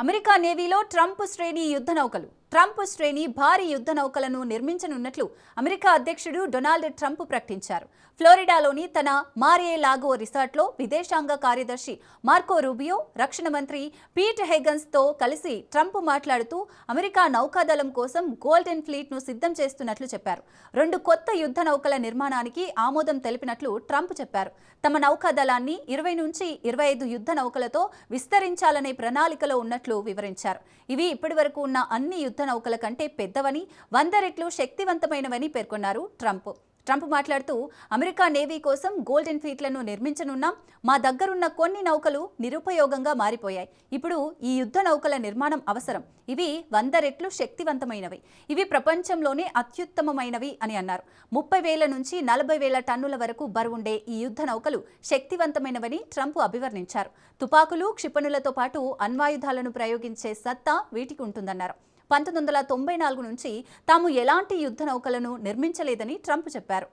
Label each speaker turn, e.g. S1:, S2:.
S1: America నేవీలో Trump శ్రేణి యుద్ధ నౌకలు. ట్రంప్ శ్రేణి భారీ యుద్ధ నౌకలను నిర్మించనున్నట్లు అమెరికా అధ్యక్షుడు డొనాల్డ్ ట్రంప్ ప్రకటించారు. ఫ్లోరిడాలోని తన మార్-ఏ-లాగో రిసార్ట్లో విదేశాంగ కార్యదర్శి మార్కో రూబియో, రక్షణ మంత్రి పీట్ హెగన్స్తో కలిసి ట్రంప్ మాట్లాడుతూ అమెరికా నౌకాదళం కోసం గోల్డెన్ ఫ్లీట్ను సిద్ధం చేస్తున్నట్లు చెప్పారు. 2 కొత్త యుద్ధ నౌకల నిర్మాణానికి ఆమోదం తెలిపినట్లు ట్రంప్ చెప్పారు. తమ నౌకాదళాన్ని 20 నుంచి 25 యుద్ధ నౌకలతో విస్తరించాలనే ప్రణాళికలో ఉన్నట్లు వివరించారు. ఇవి ఇప్పటివరకు ఉన్న అన్ని యుద్ధ నౌకల కంటే పెద్దవని, 100 రెట్లు శక్తివంతమైనవని పేర్కొన్నారు ట్రంప్. మాట్లాడుతూ అమెరికా నేవీ కోసం గోల్డెన్ ఫ్లీట్లను నిర్మించనున్నాం. మా దగ్గరున్న కొన్ని నౌకలు నిరుపయోగంగా మారిపోయాయి. ఇప్పుడు ఈ యుద్ధ నౌకల నిర్మాణం అవసరం. ఇవి 100 రెట్లు శక్తివంతమైనవి. ఇవి ప్రపంచంలోనే అత్యుత్తమమైనవి అని అన్నారు. 30,000 నుంచి 40,000 టన్నుల వరకు బరువుండే ఈ యుద్ధ నౌకలు శక్తివంతమైనవని ట్రంప్ అభివర్ణించారు. తుపాకులు, క్షిపణులతో పాటు అణ్వాయుధాలను ప్రయోగించే సత్తా వీటికి ఉంటుందన్నారు. 1994 నుంచి తాము ఎలాంటి యుద్ధ నౌకలను నిర్మించలేదని ట్రంప్ చెప్పారు.